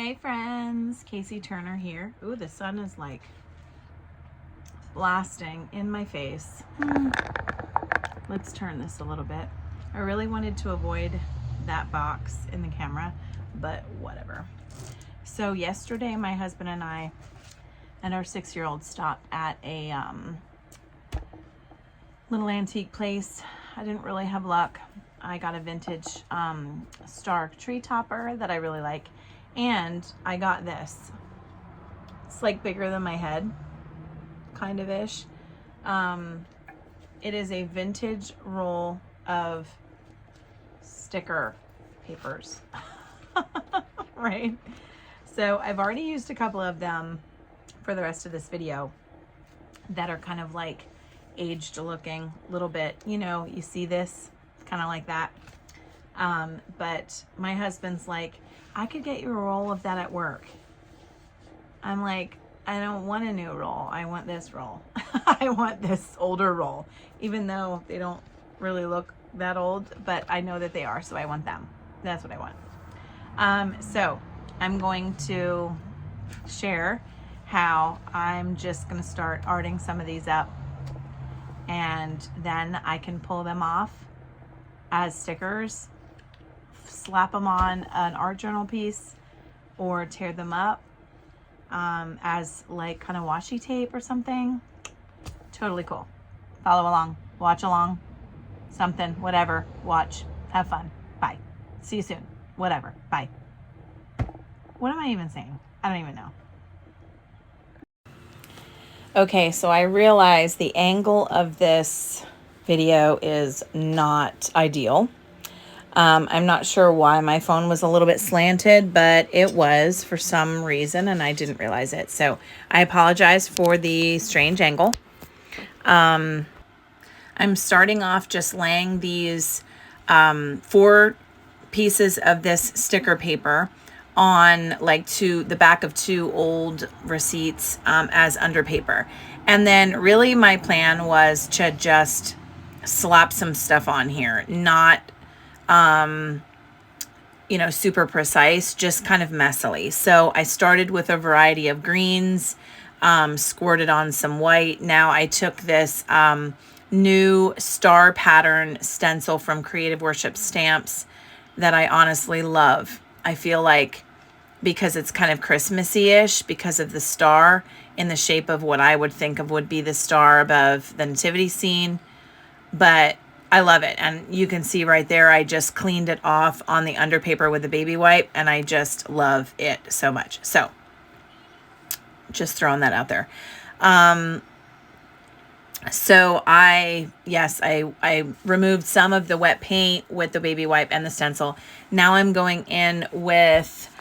Hey friends, Casey Turner here. Ooh, the sun is like blasting in my face. Let's turn this a little bit. I really wanted to avoid that box in the camera, but whatever. So yesterday my husband and I and our 6-year-old stopped at a little antique place. I didn't really have luck. I got a vintage star tree topper that I really like. And I got this. It's like bigger than my head, kind of ish. It is a vintage roll of sticker papers, right? So I've already used a couple of them for the rest of this video that are kind of like aged looking, a little bit, you know, you see this, kind of like that. But my husband's like, I could get you a roll of that at work. I'm like, I don't want a new roll. I want this roll. I want this older roll, even though they don't really look that old, but I know that they are, so I want them. That's what I want. So I'm going to share how I'm just going to start arting some of these up, and then I can pull them off as stickers, slap them on an art journal piece, or tear them up as like kind of washi tape or something. Totally cool. Follow along, watch along, something, whatever. Watch, have fun. Bye. See you soon. Whatever. Bye. What am I even saying? I don't even know. Okay, so I realize the angle of this video is not ideal. I'm not sure why my phone was a little bit slanted, but it was for some reason, and I didn't realize it. So I apologize for the strange angle. I'm starting off just laying these 4 pieces of this sticker paper on like the back of 2 old receipts as under paper. And then really my plan was to just slap some stuff on here, not you know, super precise, just kind of messily. So I started with a variety of greens, squirted on some white. Now I took this new star pattern stencil from Creative Worship Stamps that I honestly love. I feel like because it's kind of Christmassy-ish because of the star in the shape of what I would think of would be the star above the nativity scene. But I love it. And you can see right there, I just cleaned it off on the under paper with a baby wipe, and I just love it so much. So just throwing that out there. So I removed some of the wet paint with the baby wipe and the stencil. Now I'm going in with,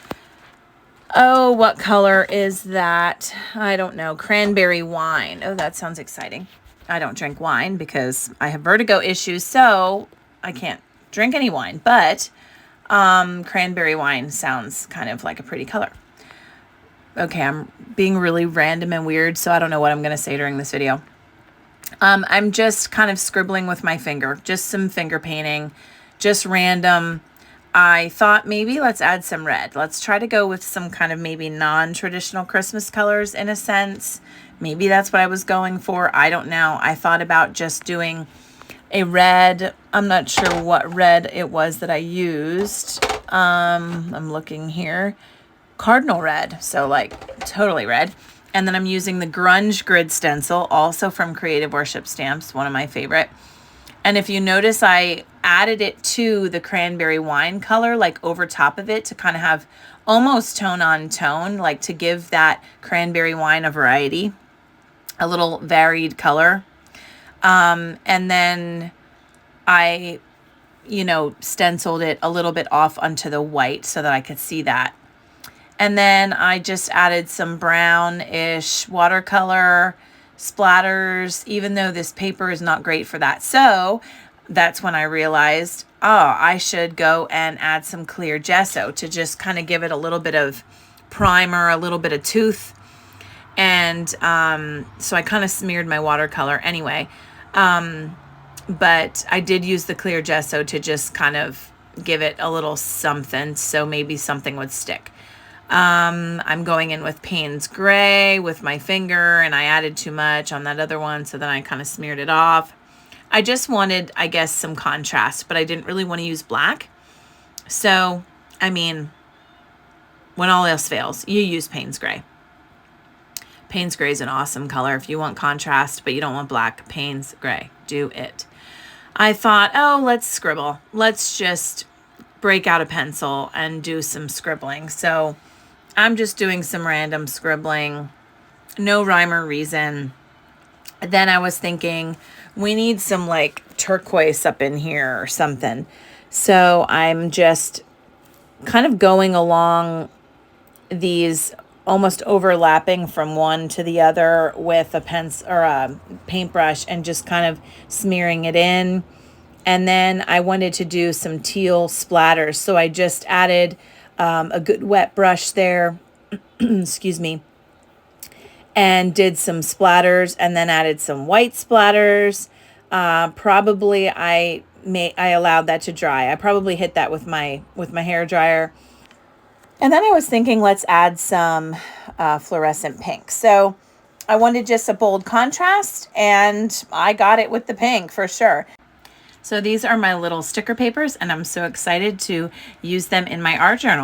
oh, what color is that? I don't know. Cranberry wine. Oh, that sounds exciting. I don't drink wine because I have vertigo issues, so I can't drink any wine. But cranberry wine sounds kind of like a pretty color. Okay, I'm being really random and weird, so I don't know what I'm going to say during this video. I'm just kind of scribbling with my finger, just some finger painting, just random. I thought maybe let's add some red. Let's try to go with some kind of maybe non-traditional Christmas colors in a sense. Maybe that's what I was going for. I don't know. I thought about just doing a red. I'm not sure what red it was that I used. I'm looking here. Cardinal red. So like totally red. And then I'm using the grunge grid stencil, also from Creative Worship Stamps, one of my favorite. And if you notice, I added it to the cranberry wine color, like over top of it, to kind of have almost tone on tone, like to give that cranberry wine a variety, a little varied color. And then I, you know, stenciled it a little bit off onto the white so that I could see that. And then I just added some brownish watercolor splatters, even though this paper is not great for that. So that's when I realized, oh, I should go and add some clear gesso to just kind of give it a little bit of primer, a little bit of tooth. And so I kind of smeared my watercolor anyway. But I did use the clear gesso to just kind of give it a little something, so maybe something would stick. I'm going in with Payne's Gray with my finger, and I added too much on that other one, so then I kind of smeared it off. I just wanted, I guess, some contrast, but I didn't really want to use black. So, I mean, when all else fails, you use Payne's Gray. Payne's Gray is an awesome color. If you want contrast, but you don't want black, Payne's Gray, do it. I thought, oh, let's scribble. Let's just break out a pencil and do some scribbling. So I'm just doing some random scribbling, no rhyme or reason. Then I was thinking, we need some like turquoise up in here or something. So I'm just kind of going along these, almost overlapping from one to the other with a pencil or a paintbrush, and just kind of smearing it in. And then I wanted to do some teal splatters, so I just added a good wet brush there, excuse me, and did some splatters, and then added some white splatters. Probably I allowed that to dry. I probably hit that with my hair dryer. And then I was thinking, let's add some fluorescent pink. So I wanted just a bold contrast, and I got it with the pink for sure. So these are my little sticker papers, and I'm so excited to use them in my art journal.